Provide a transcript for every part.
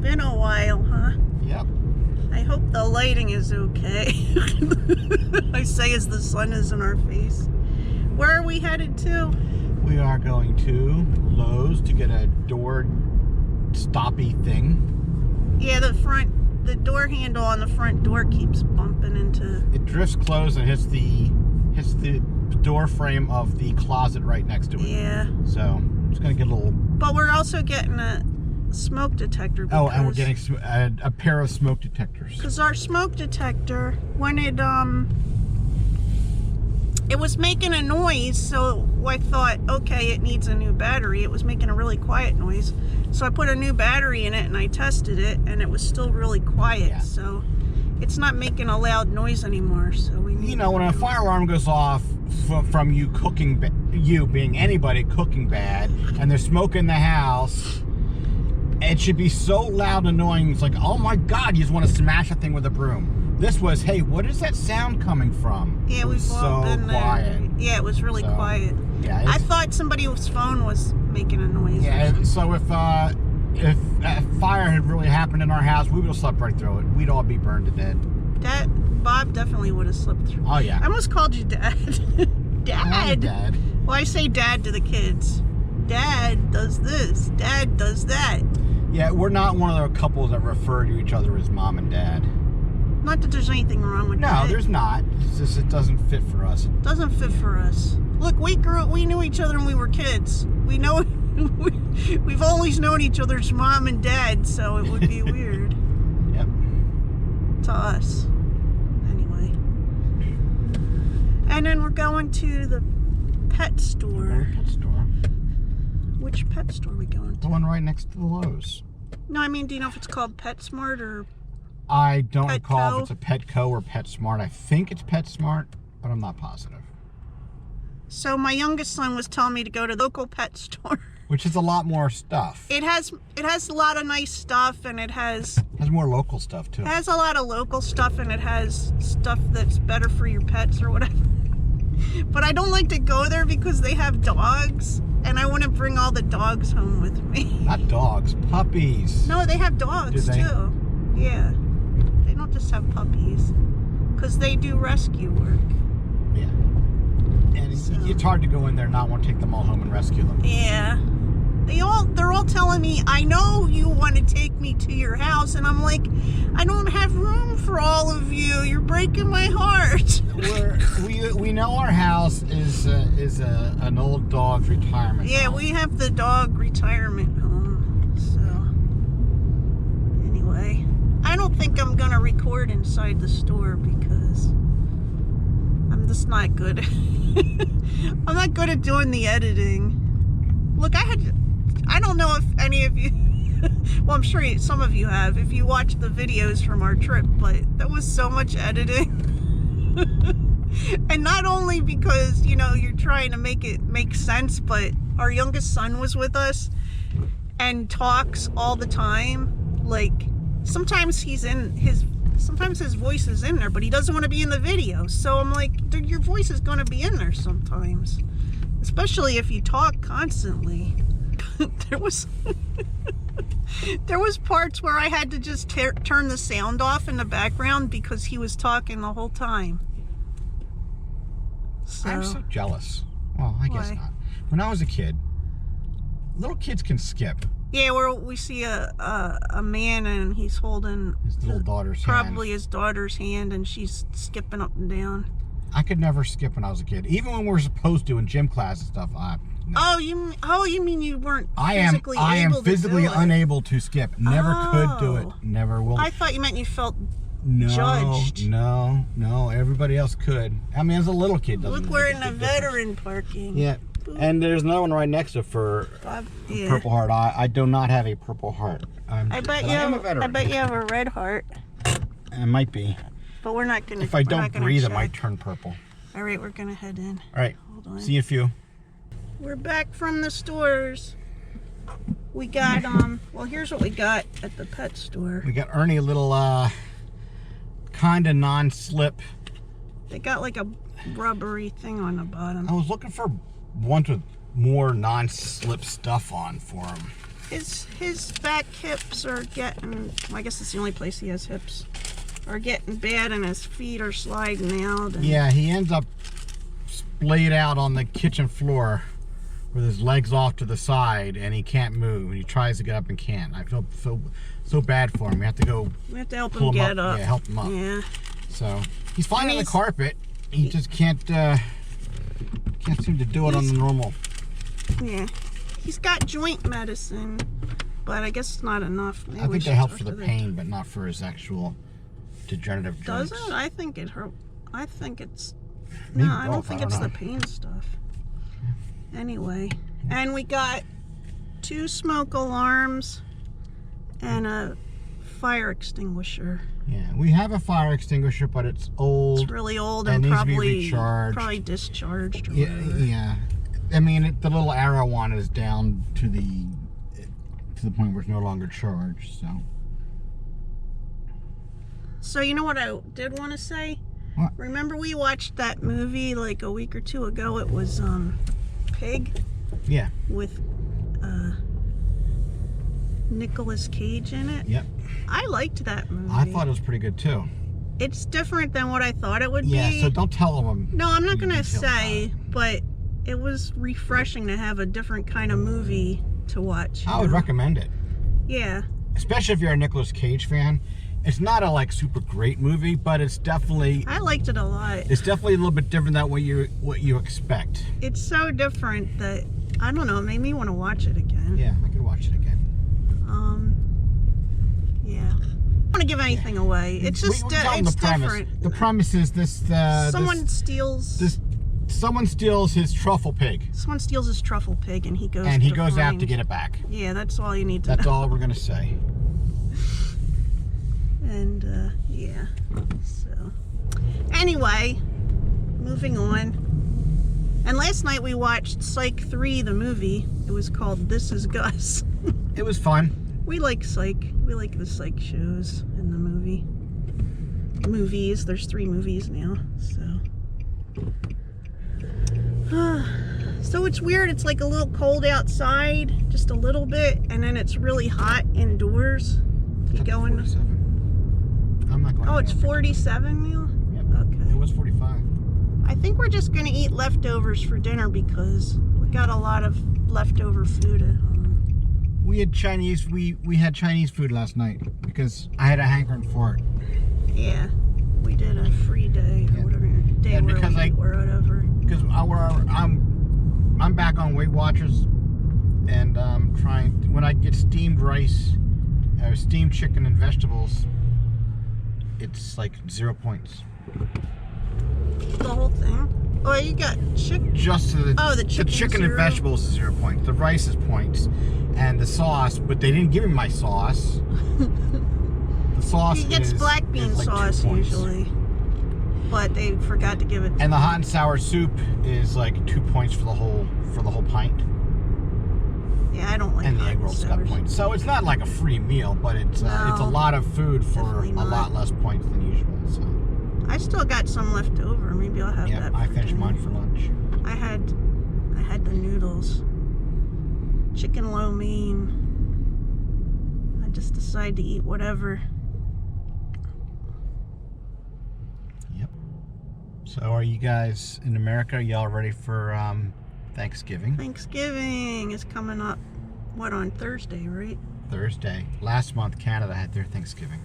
been a while, huh? Yep. I hope the lighting is okay. I say as the sun is in our face. Where are we headed to? We are going to Lowe's to get a door stoppy thing. Yeah, the door handle on the front door keeps bumping into... It drifts closed and hits the door frame of the closet right next to it. Yeah. So, I'm just going to get a little... But we're also getting a smoke detector. Oh, and we're getting a pair of smoke detectors. Because our smoke detector, when it was making a noise, so I thought, okay, it needs a new battery. It was making a really quiet noise. So I put a new battery in it and I tested it, and it was still really quiet. Yeah. So it's not making a loud noise anymore. So we need, you know, when a fire alarm goes off from you cooking, you being anybody cooking bad, and there's smoke in the house, it should be so loud and annoying. It's like, oh my God, you just want to smash a thing with a broom. This was, hey, what is that sound coming from? Yeah, we've all been there. Quiet. Yeah, it was really quiet. Yeah, I thought somebody's phone was making a noise. Yeah, so if a fire had really happened in our house, we would have slept right through it. We'd all be burned to death. Bob definitely would have slept through. Oh yeah. I almost called you Dad. Dad. Hi, Dad. Well, I say Dad to the kids. Dad does this. Dad does that. Yeah, we're not one of the couples that refer to each other as Mom and Dad. Not that there's anything wrong with that. No, there's not. It's just it doesn't fit for us. It doesn't fit for us. Look, we knew each other when we were kids. We know we've always known each other's mom and dad, so it would be weird. Yep. To us. Anyway. And then we're going to the pet store. Pet store. Which pet store are we going to? The one right next to the Lowe's. No, I mean, do you know if it's called PetSmart or... I don't recall Petco? if it's a Petco or PetSmart. I think it's PetSmart, but I'm not positive. So my youngest son was telling me to go to the local pet store. Which is a lot more stuff. It has a lot of nice stuff, and it has more local stuff too. It has a lot of local stuff, and it has stuff that's better for your pets or whatever. But I don't like to go there because they have dogs, and I want to bring all the dogs home with me. Not dogs, puppies. No, they have dogs too. Yeah. They don't just have puppies, because they do rescue work. Yeah. And it's hard to go in there and not want to take them all home and rescue them. Yeah. They're all telling me, I know you want to take me to your house, and I'm like, I don't have room for all of you. You're breaking my heart. We know our house is an old dog's retirement home. We have the dog retirement home. So anyway, I don't think I'm gonna record inside the store because I'm just not good. I'm not good at doing the editing. Look, I don't know if any of you, well, I'm sure some of you have, if you watched the videos from our trip, but that was so much editing. And not only because, you know, you're trying to make it make sense, but our youngest son was with us and talks all the time. Like, sometimes sometimes his voice is in there, but he doesn't want to be in the video. So I'm like, your voice is going to be in there sometimes, especially if you talk constantly. There was parts where I had to just turn the sound off in the background because he was talking the whole time. So, I'm so jealous. Well, I guess not. When I was a kid, little kids can skip. Yeah, where we see a man and he's holding his little daughter's hand. Probably his daughter's hand, and she's skipping up and down. I could never skip when I was a kid. Even when we were supposed to in gym class and stuff. No. Oh, you mean you weren't physically I am physically unable to skip. Never could do it. Never will. I thought you meant you felt judged. No. Everybody else could. I mean, as a little kid, doesn't Look, we're in a veteran parking. Yeah. And there's another one right next to it for Purple Heart. I do not have a Purple Heart. I bet you have a red heart. It might be. But we're not going to. If I don't breathe, it might turn purple. All right, we're going to head in. All right. Hold on. See you in a few. We're back from the stores. We got, well, here's what we got at the pet store. We got Ernie a little, kind of non-slip. They got like a rubbery thing on the bottom. I was looking for ones with more non-slip stuff on for him. his back hips are getting, well, I guess it's the only place he has hips, are getting bad, and his feet are sliding out. And yeah, he ends up splayed out on the kitchen floor with his legs off to the side, and he can't move, and he tries to get up and can't. I feel so bad for him. We have to help pull him get up. Yeah, help him up. Yeah. So he's fine on the carpet. He just can't seem to do it on the normal. Yeah. He's got joint medicine, but I guess it's not enough. Maybe I think they help for the pain, but not for his actual degenerative joints. Does it? I think it hurt. I think it's... Maybe No, I don't both, think I don't it's know. the pain stuff. Anyway, and we got 2 smoke alarms and a fire extinguisher. Yeah, we have a fire extinguisher, but it's old. It's really old and and needs to be probably recharged. discharged. Or Yeah, whatever. yeah. I mean, the little arrow one is down to the point where it's no longer charged. So you know what I did want to say? What? Remember we watched that movie like a week or 2 ago? It was Pig Yeah. with Nicolas Cage in it. Yep. I liked that movie. I thought it was pretty good too. It's different than what I thought it would Yeah. be. So don't tell them. No, I'm not gonna details say, but it was refreshing to have a different kind of movie to watch. I would recommend it, Yeah. especially if you're a Nicolas Cage fan. It's not a like super great movie, but it's definitely I liked it a lot. a little bit different than what you expect. It's so different that, I don't know, it made me want to watch it again. Yeah, I could watch it again. Yeah. I don't want to give anything away. It's just, We tell them it's the premise. different. The premise is this: Someone steals someone steals his truffle pig, his truffle pig, and he goes and he to goes out find- to get it back. Yeah, that's all you need to That's know. all we're gonna say. And yeah, so anyway, moving on. And last night we watched Psych 3, the movie. It was called This Is Gus. It was fun. We like Psych. We like the Psych shows and the movies. There's 3 movies now, so. So it's weird. It's like a little cold outside, just a little bit, and then it's really hot indoors. You go in. 47. I'm not going. Oh, it's there. 47 now? Yep. Okay. It was 45. I think we're just going to eat leftovers for dinner because we got a lot of leftover food at home. We had Chinese. We had Chinese food last night because I had a hankering for it. Yeah, we did a free day or Yeah. whatever. Day And where because we eat or whatever. Because I'm back on Weight Watchers, and trying when I get steamed rice, steamed chicken and vegetables, it's like 0 points. The whole thing? Oh, you got chicken. Just the The the chicken's chicken and 0. vegetables is 0 points. The rice is points, and the sauce. But they didn't give me my sauce. The sauce He gets is black bean is like 2 sauce points. usually. But they forgot to give it. And the hot and sour soup is like 2 points for the whole pint. Yeah, I don't like And the hot egg rolls got sours. points. So it's not like a free meal, but it's a No, lot of food for definitely a not. lot less points than usual. So I still got some left over. Maybe I'll have yeah, that. I for finished dinner. mine for lunch. I had the noodles. Chicken lo mein. I just decided to eat whatever. Yep. So are you guys in America? Y'all ready for Thanksgiving? Thanksgiving is coming up, what, on Thursday, right? Thursday. Last month, Canada had their Thanksgiving.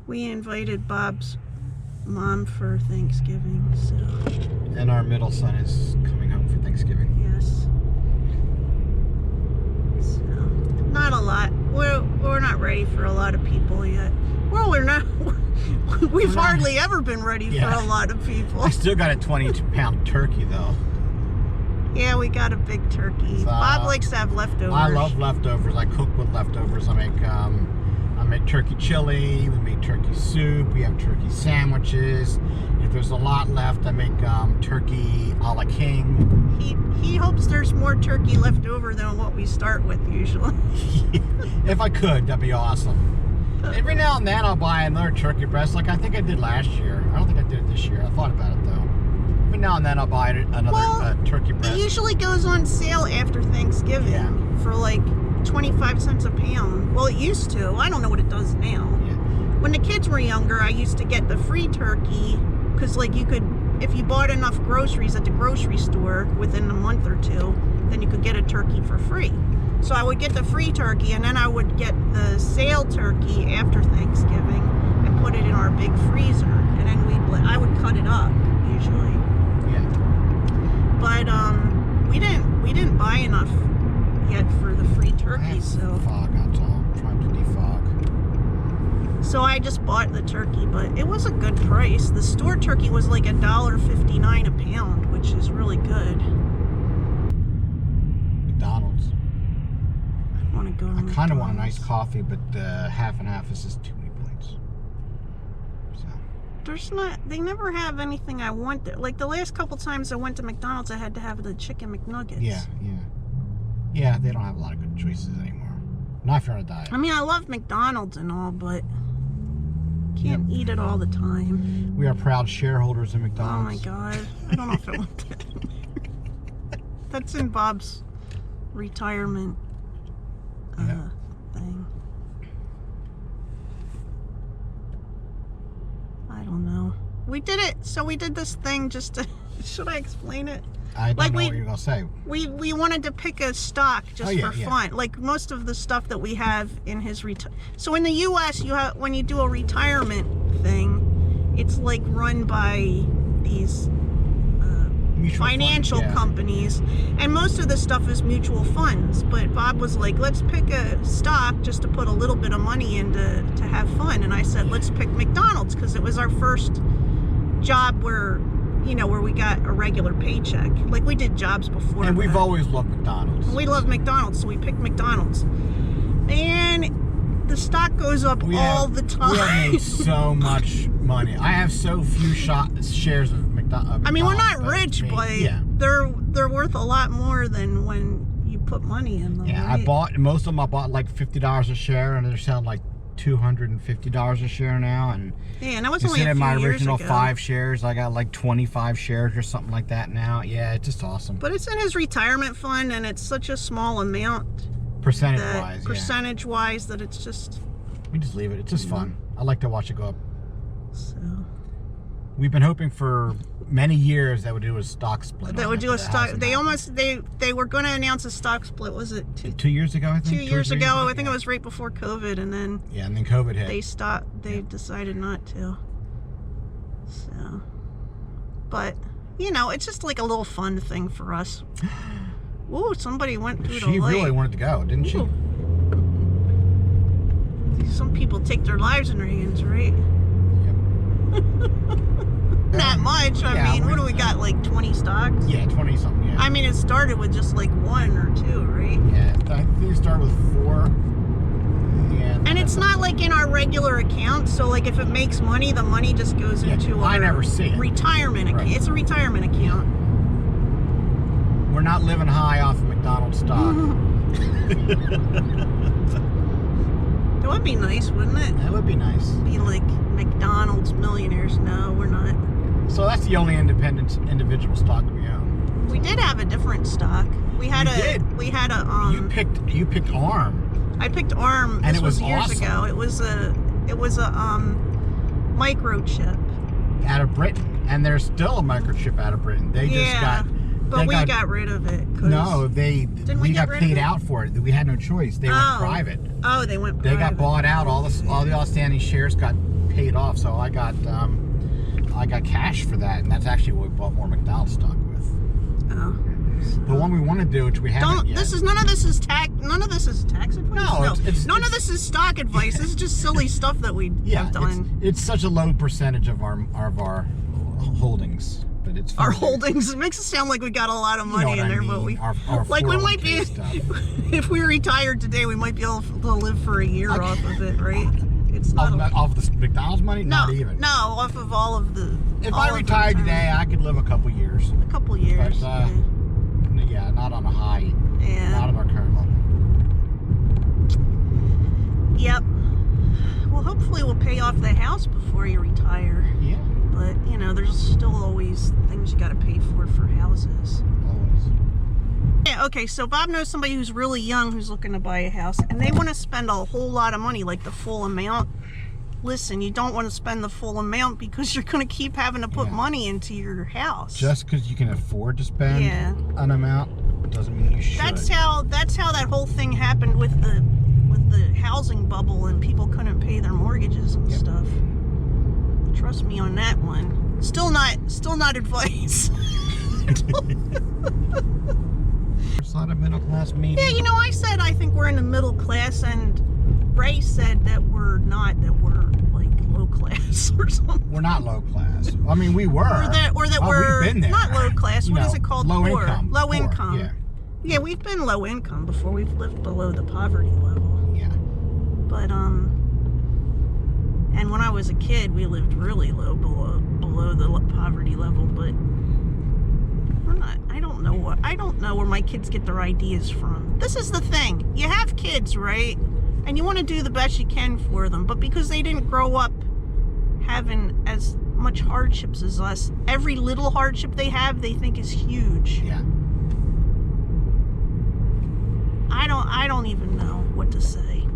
We invited Bob's mom for Thanksgiving, so And our middle son is coming home for Thanksgiving. yes. So, not a lot. We're not ready for a lot of people yet. Well, we're not. We've not. hardly ever been ready Yeah. for a lot of people. I still got a 22-pound turkey though. Yeah, we got a big turkey. So, Bob likes to have leftovers. I love leftovers. I cook with leftovers. I make turkey chili. We make turkey soup. We have turkey sandwiches. If there's a lot left, I make turkey a la king. He hopes there's more turkey left over than what we start with usually. If I could, that'd be awesome. Every now and then I'll buy another turkey breast, like I think I did last year. I don't think I did it this year. I thought about it though. every now and then I'll buy another turkey breast. It usually goes on sale after Thanksgiving for like 25 cents a pound. Well, it used to. I don't know what it does now. Yeah. When the kids were younger, I used to get the free turkey because, like, you could, if you bought enough groceries at the grocery store within a month or two, then you could get a turkey for free. So I would get the free turkey, and then I would get the sale turkey after Thanksgiving and put it in our big freezer, and then I would cut it up usually. Yeah. But we didn't buy enough yet for the free turkey, so fog. That's all. I'm trying to defog. So I just bought the turkey, but it was a good price. The store turkey was like $1.59 a pound, which is really good. McDonald's. I want to go to I kind of want a McDonald's. nice coffee, but half and half is just too many points. So. They never have anything I want. Like the last couple times I went to McDonald's, I had to have the chicken McNuggets. Yeah, they don't have a lot of good choices anymore. Not if you're on a diet. I mean, I love McDonald's and all, but can't eat it all the time. We are proud shareholders in Oh McDonald's. my God. I don't know if I want that. That's in Bob's retirement thing. I don't know. We did it. So we did this thing just to... Should I explain it? I don't know what you're going to say. We wanted to pick a stock just for fun. Like most of the stuff that we have in his So in the U.S., when you do a retirement thing, it's like run by these financial companies, and most of the stuff is mutual funds. But Bob was like, let's pick a stock just to put a little bit of money in to have fun. And I said, let's pick McDonald's because it was our first job where we got a regular paycheck. Like we did jobs before. And we've always loved McDonald's. We love McDonald's, so we picked McDonald's. And the stock goes up all the time. We have made so much money. I have so few shares of McDonald's. I mean, we're not rich, but they're worth a lot more than when you put money in them. Yeah, right? Most of them I bought like $50 a share, and they're selling like $250 a share now. And that was only a few years ago. Instead of my original 5 shares, I got like 25 shares or something like that now. Yeah, it's just awesome. But it's in his retirement fund, and it's such a small amount. Percentage-wise, that it's just... We just leave it. It's just fun. I like to watch it go up. So... We've been hoping for many years that would do a stock split. That would do a stock... They were going to announce a stock split, was it 2 years ago, I think? 2 years ago. I think it was right before COVID, and then... Yeah, and then COVID hit. They decided not to. So... But, it's just like a little fun thing for us. Ooh, somebody went through the light. She really wanted to go, didn't she? Some people take their lives in their hands, right? Yep. Not much. I mean, what do we got, like 20 stocks? Yeah, 20 something, yeah. I mean, it started with just like 1 or 2, right? Yeah, I think it started with 4. Yeah. And it's not like in our regular account, so like if it makes money, the money just goes into our retirement account. It's a retirement account. We're not living high off of McDonald's stock. That would be nice, wouldn't it? That would be nice. Be like McDonald's millionaires. No, we're not. So that's the only individual stock we own. We did have a different stock. We had a You picked ARM. I picked ARM. And this it was years awesome. ago. It was a microchip out of Britain, and there's still a microchip out of Britain. They just got. But we got rid of it. No, we got paid out for it. We had no choice. They went private. Oh, they went private. They got bought out. All the outstanding shares got paid off. So I got cash for that, and that's actually what we bought more McDonald's stock with. Oh. The one we want to do, which we haven't yet. None of this is tax advice. No, none of this is stock advice. This is just silly stuff that we have done. It's such a low percentage of our holdings. But it's our holdings. It makes it sound like we got a lot of money in there, but we we might be. If we retired today, we might be able to live for a year off of it, right? It's not off the McDonald's money. No, not even. No, off of all of the. If I retired today, I could live a couple years. A couple years. But, yeah, not on a high. Yeah. Not at our current level. Yep. Well, hopefully we'll pay off the house before you retire. Yeah. But but, you know, there's still always things you gotta pay for houses. Always. Yeah, okay, so Bob knows somebody who's really young who's looking to buy a house, and they want to spend a whole lot of money, like the full amount. Listen, you don't want to spend the full amount because you're going to keep having to put money into your house. Just because you can afford to spend an amount doesn't mean you should. That's how that whole thing happened with the housing bubble, and people couldn't pay their mortgages and stuff. Trust me on that one. Still not advice. It's not a middle class meeting. Yeah, you know, I said I think we're in the middle class, and Ray said that we're not, that we're like low class or something. We're not low class. I mean, we were. Or that we're we've been there. not low class. What is it called? Low Poor. income. Low Poor, income. Yeah. Yeah, we've been low income before. We've lived below the poverty level. Yeah. But and when I was a kid, we lived really low below the poverty level. But we're not. I don't know where my kids get their ideas from. This is the thing. You have kids, right? And you want to do the best you can for them, but because they didn't grow up having as much hardships as us, every little hardship they have, they think is huge. Yeah. I don't even know what to say.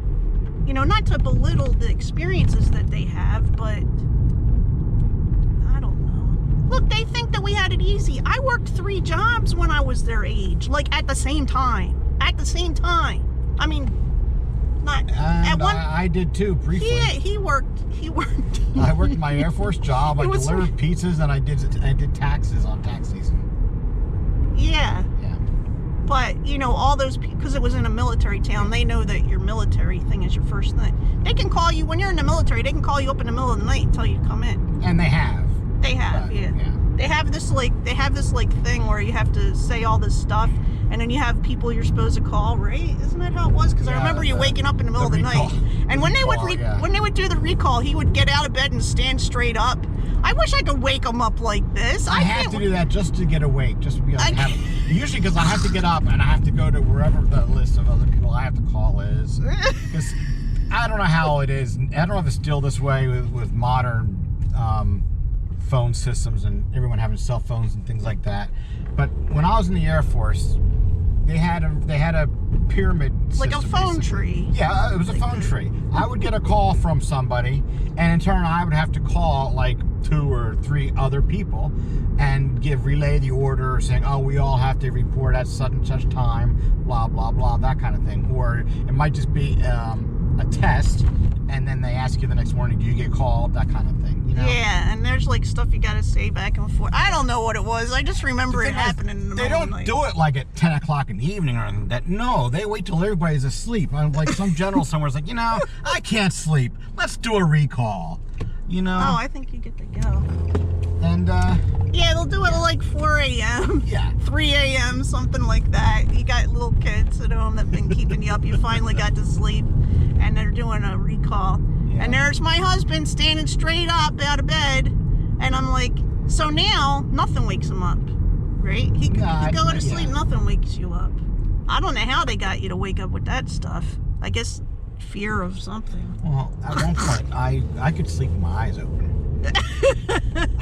You know, not to belittle the experiences that they have, but I don't know. Look, they think that we had it easy. I worked 3 jobs when I was their age, like at the same time. At the same time. I mean, not at one. I did too, briefly. Yeah, he worked. I worked my Air Force job. I delivered pizzas, and I did taxes on tax season. Yeah. Yeah. But, you know, all those people, because it was in a military town, they know that your military thing is your first thing. They can call you, when you're in the military, they can call you up in the middle of the night and tell you to come in. And they have. They have, yeah. They have this thing where you have to say all this stuff, and then you have people you're supposed to call, right? Isn't that how it was? Because I remember you waking up in the middle of the night. And when they would do the recall, he would get out of bed and stand straight up. I wish I could wake him up like this. I have to do that just to get awake, just to be like, usually because I have to get up and I have to go to wherever the list of other people I have to call is. Because I don't know how it is. I don't know if it's still this way with modern phone systems and everyone having cell phones and things like that. But when I was in the Air Force, they had a pyramid system, like a phone tree. Yeah, it was a phone tree. I would get a call from somebody, and in turn I would have to call like 2 or 3 other people and relay the order saying, oh, we all have to report at such and such time, blah blah blah, that kind of thing. Or it might just be a test, and then they ask you the next morning, do you get called, that kind of thing, you know? Yeah, and there's like stuff you gotta say back and forth. I don't know what it was. I just remember it happening in the middle of the night. They don't do it like at 10 o'clock in the evening or anything. No, they wait till everybody's asleep. Like some general somewhere's like, you know, I can't sleep. Let's do a recall. You know? Oh, I think you get to go. And, yeah, they'll do it at like 4 a.m. Yeah. 3 a.m., something like that. You got little kids at home that have been keeping you up. You finally got to sleep, and they're doing a recall. Yeah. And there's my husband standing straight up out of bed, and I'm like, so now nothing wakes him up, right? He go to sleep, nothing wakes you up. I don't know how they got you to wake up with that stuff. I guess fear of something. Well, at one point, I could sleep with my eyes open.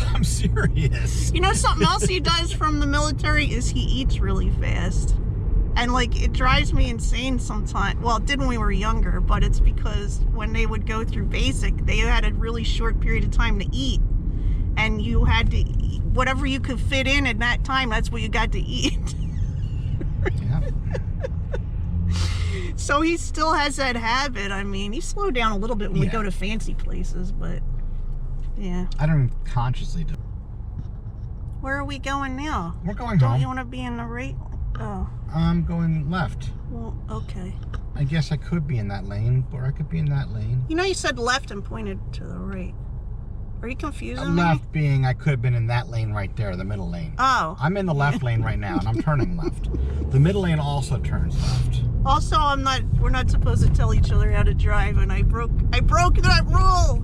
I'm serious. You know, something else he does from the military is he eats really fast. And, like, it drives me insane sometimes. Well, it did when we were younger, but it's because when they would go through basic, they had a really short period of time to eat. And you had to eat whatever you could fit in at that time, that's what you got to eat. Yeah. So he still has that habit. I mean, he slowed down a little bit when we go to fancy places, but yeah. I don't consciously do. Where are we going now? We're going home. Don't you want to be in the right? Oh. I'm going left. Well, okay. I guess I could be in that lane, or I could be in that lane. You know, you said left and pointed to the right. Are you confusing me? Left being I could have been in that lane right there, the middle lane. Oh. I'm in the left lane right now, and I'm turning left. The middle lane also turns left. Also, we're not supposed to tell each other how to drive, and I broke that rule.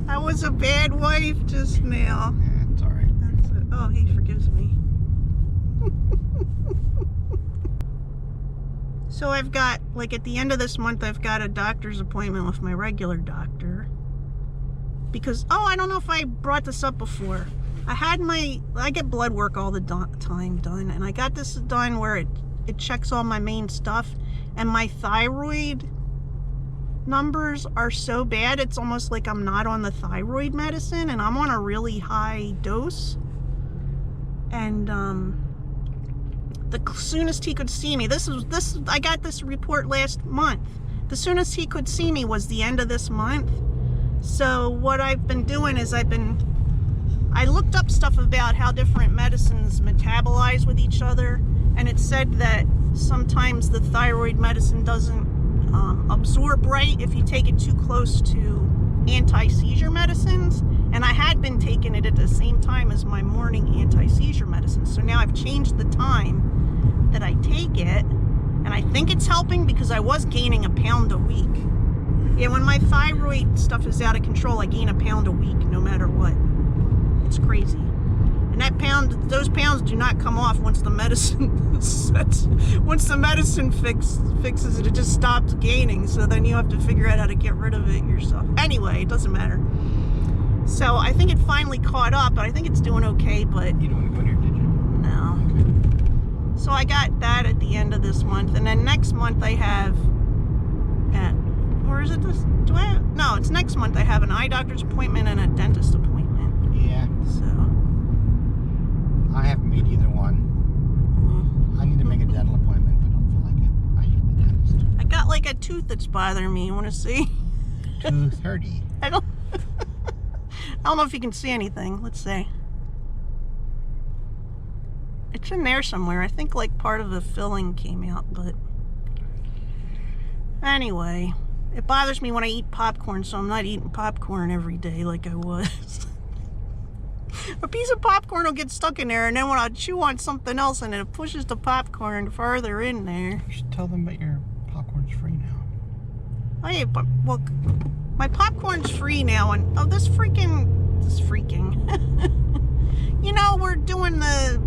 I was a bad wife just now. Yeah, it's all right. Oh, he forgives me. So I've got, like, at the end of this month, I've got a doctor's appointment with my regular doctor. because, I don't know if I brought this up before. I get blood work all the time done, and I got this done where it checks all my main stuff, and my thyroid numbers are so bad, it's almost like I'm not on the thyroid medicine, and I'm on a really high dose. And the soonest he could see me, I got this report last month. The soonest he could see me was the end of this month. So what I've been doing is I looked up stuff about how different medicines metabolize with each other, and it said that sometimes the thyroid medicine doesn't absorb right if you take it too close to anti-seizure medicines, and I had been taking it at the same time as my morning anti-seizure medicine. So now I've changed the time that I take it, and I think it's helping because I was gaining a pound a week. Yeah, when my thyroid stuff is out of control, I gain a pound a week no matter what. It's crazy. And those pounds do not come off once the medicine fixes it. It just stops gaining. So then you have to figure out how to get rid of it yourself. Anyway, it doesn't matter. So I think it finally caught up. I think it's doing okay, but... You don't want to go in here, did you? No. Okay. So I got that at the end of this month. And then next month I have... Or is it this? No, it's next month I have an eye doctor's appointment and a dentist appointment. Yeah. So... I haven't made either one. I need to make a dental appointment, but I don't feel like it. I hate the dentist. I got like a tooth that's bothering me. You want to see? 230. I don't know if you can see anything. Let's see. It's in there somewhere. I think like part of the filling came out, but anyway, it bothers me when I eat popcorn, so I'm not eating popcorn every day like I was. A piece of popcorn will get stuck in there, and then when I chew on something else and it pushes the popcorn further in there. You should tell them that your popcorn's free now. Oh yeah, but well, my popcorn's free now, and this freaking. You know, we're doing the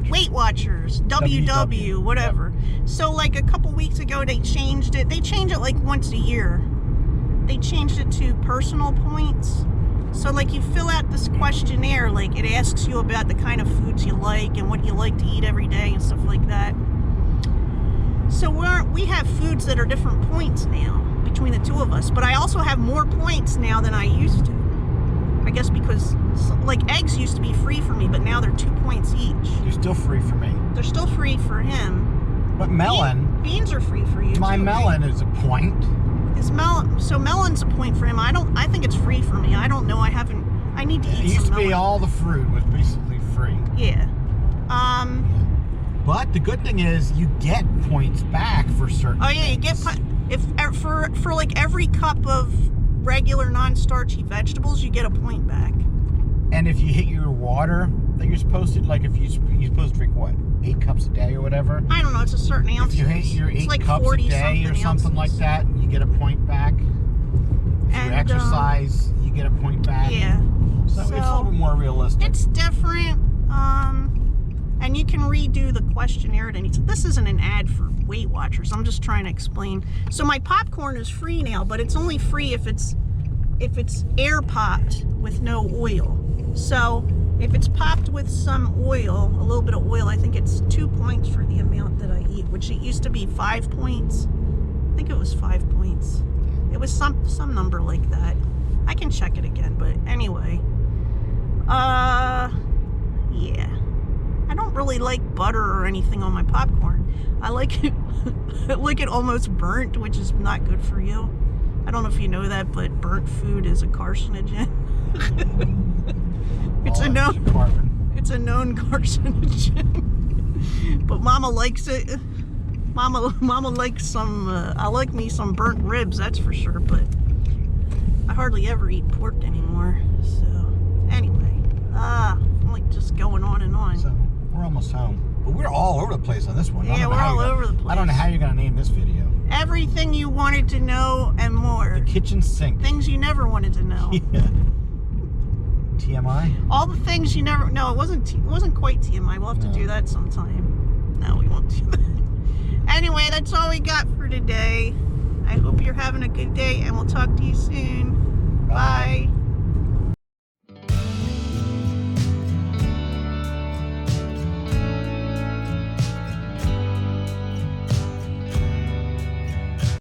Weight Watchers, WW, whatever. Yep. So like a couple weeks ago, they changed it. They change it like once a year. They changed it to personal points. So like you fill out this questionnaire, like it asks you about the kind of foods you like and what you like to eat every day and stuff like that. So we have foods that are different points now between the two of us, but I also have more points now than I used to. I guess because like eggs used to be free for me, but now they're 2 points each. You're still free for me. They're still free for him. But melon. Beans are free for you. My too, melon right? is a point. So melon's a point for him. I think it's free for me. I don't know. I need to eat some melon. It used to be all the fruit was basically free. Yeah. But the good thing is you get points back for certain Oh yeah, you get for like every cup of regular non-starchy vegetables, you get a point back. And if you hit your water that you're supposed to, like if you're supposed to drink what, 8 cups a day or whatever? I don't know, it's a certain ounce. If you hit your 8 like cups a day or something like that, you get a point back. If you exercise, you get a point back. Yeah. So it's a little bit more realistic. It's different. And you can redo the questionnaire at any time. This isn't an ad for Weight Watchers. I'm just trying to explain. So my popcorn is free now, but it's only free if it's air popped with no oil. So if it's popped with some oil, a little bit of oil, I think it's 2 points for the amount that I eat, which it used to be 5 points. I think it was 5 points. It was some number like that. I can check it again, but anyway. Yeah. I don't really like butter or anything on my popcorn. I like it I like it almost burnt, which is not good for you. I don't know if you know that, but burnt food is a carcinogen. It's a known carcinogen. But Mama likes it. Mama likes some I like me some burnt ribs, that's for sure, but I hardly ever eat pork anymore. So anyway, I'm like just going on and on. So we're almost home. But we're all over the place on this one. Yeah, we're all over the place. I don't know how you're going to name this video. Everything you wanted to know and more. The kitchen sink. Things you never wanted to know. Yeah. TMI? All the things you never... No, it wasn't quite TMI. We'll have to do that sometime. No, we won't do that. Anyway, that's all we got for today. I hope you're having a good day, and we'll talk to you soon. Bye.